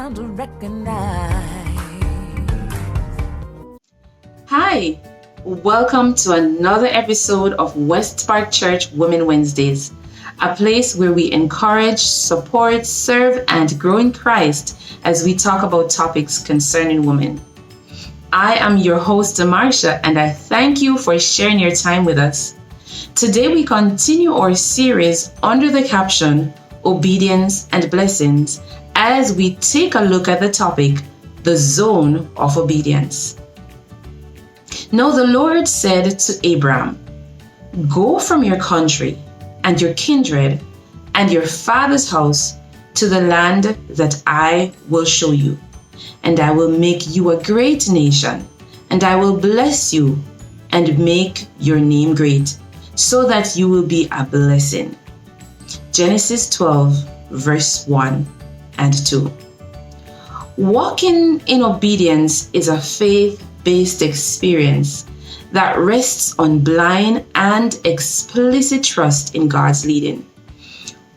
time to recognize. Hi, welcome to another episode of West Park Church Women Wednesdays, a place where we encourage, support, serve, and grow in Christ as we talk about topics concerning women. I am your host, Marsha, and I thank you for sharing your time with us. Today we continue our series under the caption, Obedience and Blessings, as we take a look at the topic, the zone of obedience. Now the Lord said to Abram, "Go from your country and your kindred and your father's house to the land that I will show you, and I will make you a great nation, and I will bless you and make your name great, so that you will be a blessing." Genesis 12, verse 1 and 2. Walking in obedience is a faith-based experience that rests on blind and explicit trust in God's leading.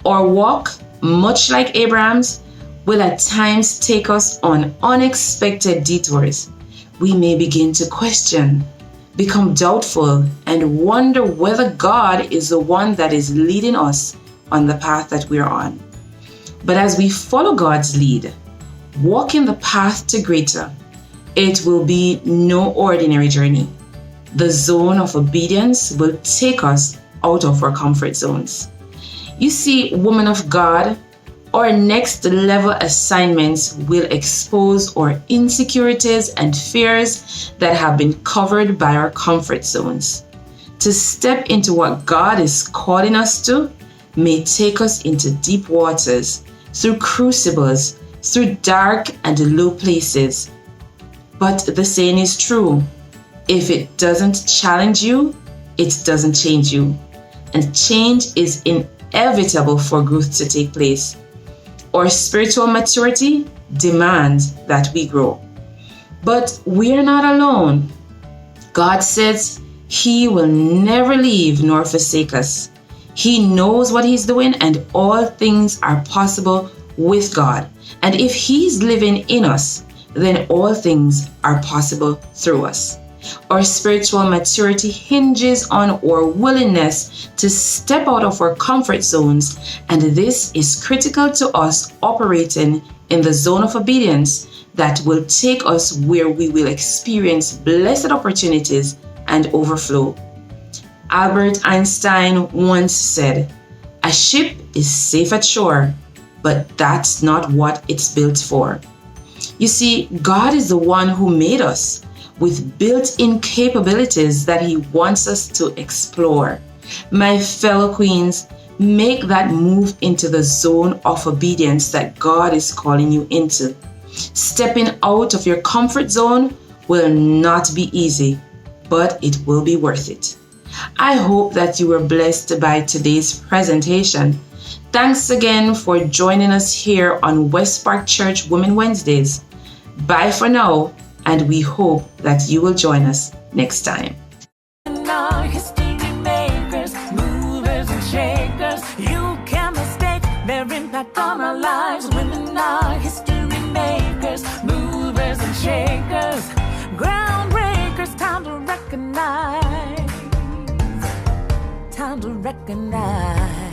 Our walk, much like Abraham's, will at times take us on unexpected detours. We may begin to question, become doubtful, and wonder whether God is the one that is leading us on the path that we're on. But as we follow God's lead, walking the path to greater, it will be no ordinary journey. The zone of obedience will take us out of our comfort zones. You see, women of God, our next level assignments will expose our insecurities and fears that have been covered by our comfort zones. To step into what God is calling us to may take us into deep waters, through crucibles, through dark and low places. But the saying is true. If it doesn't challenge you, it doesn't change you. And change is inevitable for growth to take place. Our spiritual maturity demands that we grow. But we are not alone. God says He will never leave nor forsake us. He knows what He's doing, and all things are possible with God. And if He's living in us, then all things are possible through us. Our spiritual maturity hinges on our willingness to step out of our comfort zones, and this is critical to us operating in the zone of obedience that will take us where we will experience blessed opportunities and overflow. Albert Einstein once said, "A ship is safe at shore, but that's not what it's built for." You see, God is the one who made us with built-in capabilities that He wants us to explore. My fellow queens, make that move into the zone of obedience that God is calling you into. Stepping out of your comfort zone will not be easy, but it will be worth it. I hope that you were blessed by today's presentation. Thanks again for joining us here on West Park Church Women Wednesdays. Bye for now, and we hope that you will join us next time. History makers, movers and shakers, you can't mistake their impact on our lives. Women are history makers, movers and shakers, groundbreakers, time to recognize, time to recognize.